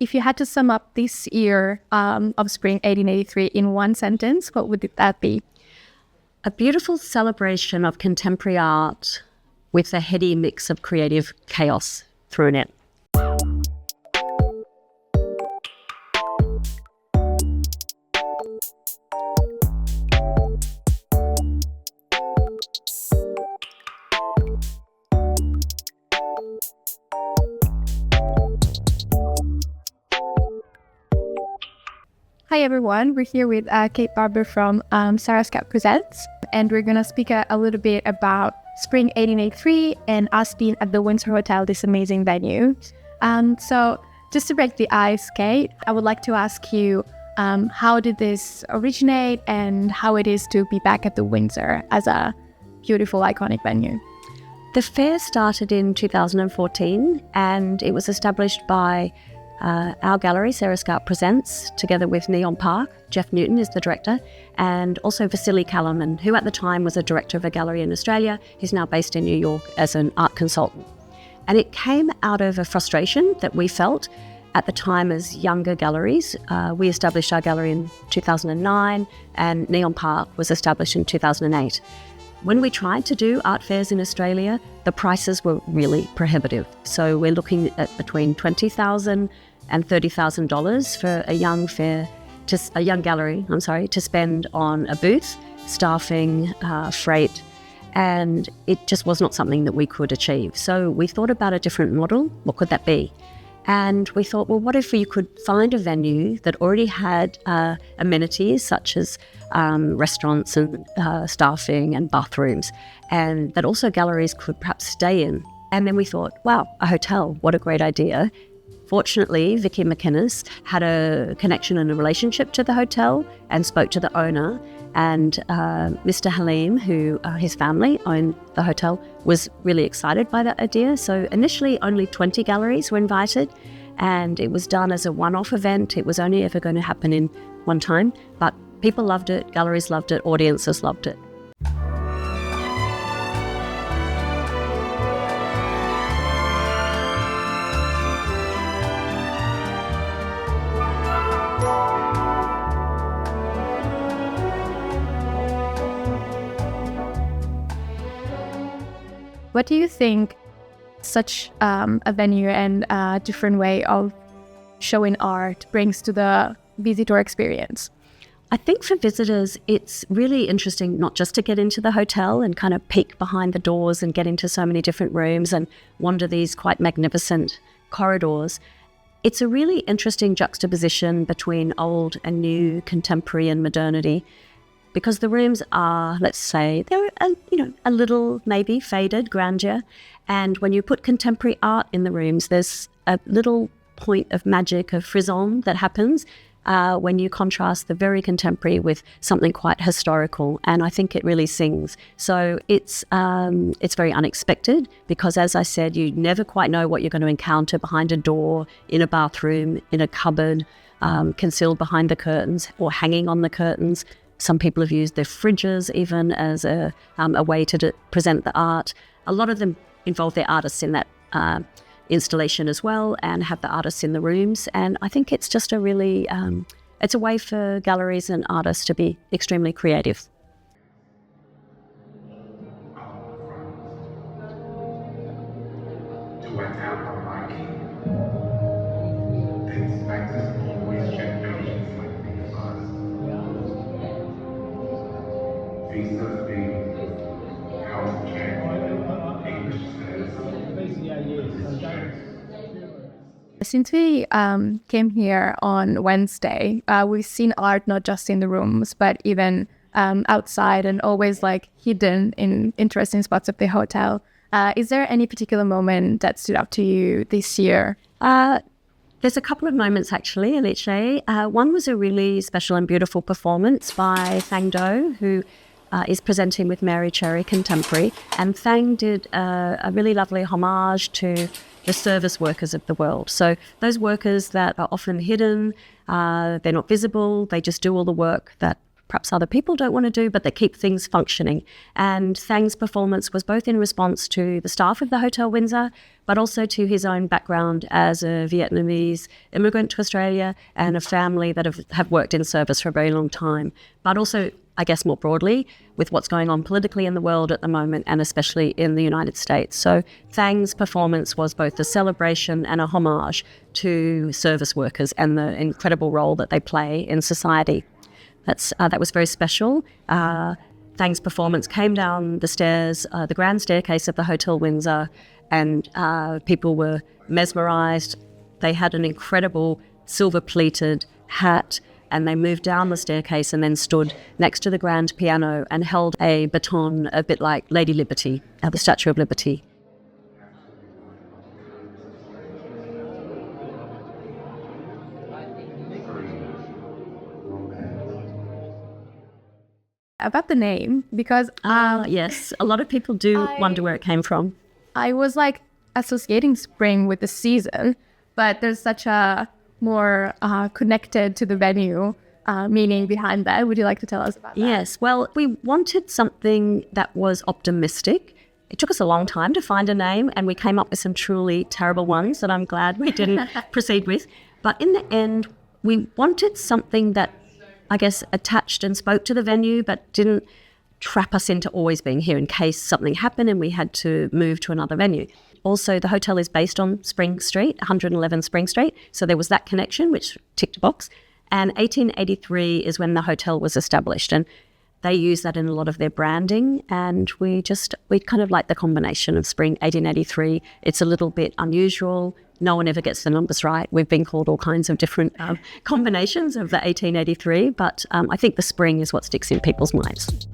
if you had to sum up this year of Spring 1883 in one sentence, what would that be? A beautiful celebration of contemporary art with a heady mix of creative chaos thrown in. Hi everyone, we're here with Kate Barber from BAProjects, and we're going to speak a little bit about Spring 1883 and us being at the Windsor Hotel, this amazing venue. So just to break the ice, Kate, I would like to ask you, how did this originate and how it is to be back at the Windsor as a beautiful, iconic venue? The fair started in 2014 and it was established by our gallery, Sarah Scout Presents, together with Naarm Parc. Jeff Newton is the director, and also Vasily Kalliman, who at the time was a director of a gallery in Australia. He's now based in New York as an art consultant. And it came out of a frustration that we felt at the time as younger galleries. We established our gallery in 2009, and Naarm Parc was established in 2008. When we tried to do art fairs in Australia, the prices were really prohibitive. So we're looking at between $20,000 and $30,000 for a young gallery to spend on a booth, staffing, freight, and it just was not something that we could achieve. So we thought about a different model. What could that be? And we thought, well, what if you could find a venue that already had amenities such as restaurants and staffing and bathrooms, and that also galleries could perhaps stay in. And then we thought, wow, a hotel, what a great idea. Fortunately, Vicky McInnes had a connection and a relationship to the hotel and spoke to the owner. And Mr. Halim, who his family owned the hotel, was really excited by that idea. So initially only 20 galleries were invited, and it was done as a one-off event. It was only ever going to happen in one time, but people loved it, galleries loved it, audiences loved it. What do you think such a venue and a different way of showing art brings to the visitor experience? I think for visitors, it's really interesting not just to get into the hotel and kind of peek behind the doors and get into so many different rooms and wander these quite magnificent corridors. It's a really interesting juxtaposition between old and new, contemporary and modernity, because the rooms are, let's say, they're a little maybe faded grandeur. And when you put contemporary art in the rooms, there's a little point of magic, of frisson that happens when you contrast the very contemporary with something quite historical. And I think it really sings. So it's very unexpected because, as I said, you never quite know what you're going to encounter behind a door, in a bathroom, in a cupboard, concealed behind the curtains or hanging on the curtains. Some people have used their fridges even as a way to present the art. A lot of them involve their artists in that installation as well, and have the artists in the rooms. And I think it's just a really, it's a way for galleries and artists to be extremely creative. To adapt our liking, things like this always generations like me of us. Vis-a-vis house check, English says, Since we came here on Wednesday, we've seen art not just in the rooms, but even outside and always like hidden in interesting spots of the hotel. Is there any particular moment that stood out to you this year? There's a couple of moments actually, Alice. One was a really special and beautiful performance by Thang Do, who is presenting with Mary Cherry Contemporary. And Thang did a really lovely homage to the service workers of the world. So those workers that are often hidden, they're not visible, they just do all the work that perhaps other people don't want to do, but that keep things functioning. And Thang's performance was both in response to the staff of the Hotel Windsor, but also to his own background as a Vietnamese immigrant to Australia and a family that have worked in service for a very long time. But also, I guess more broadly, with what's going on politically in the world at the moment, and especially in the United States. So Thang's performance was both a celebration and a homage to service workers and the incredible role that they play in society. That was very special. Thang's performance came down the stairs, the grand staircase of the Hotel Windsor, and people were mesmerised. They had an incredible silver-pleated hat, and they moved down the staircase and then stood next to the grand piano and held a baton, a bit like Lady Liberty, the Statue of Liberty. About the name, because yes, a lot of people do wonder where it came from. I was like associating spring with the season, but there's such a more connected to the venue meaning behind that. Would you like to tell us about that? Yes, well, we wanted something that was optimistic. It took us a long time to find a name, and we came up with some truly terrible ones that I'm glad we didn't proceed with. But in the end, we wanted something that, I guess, attached and spoke to the venue, but didn't trap us into always being here in case something happened and we had to move to another venue. Also, the hotel is based on Spring Street, 111 Spring Street. So there was that connection, which ticked a box. And 1883 is when the hotel was established. And they use that in a lot of their branding. And we kind of like the combination of Spring 1883. It's a little bit unusual. No one ever gets the numbers right. We've been called all kinds of different combinations of the 1883. But I think the spring is what sticks in people's minds.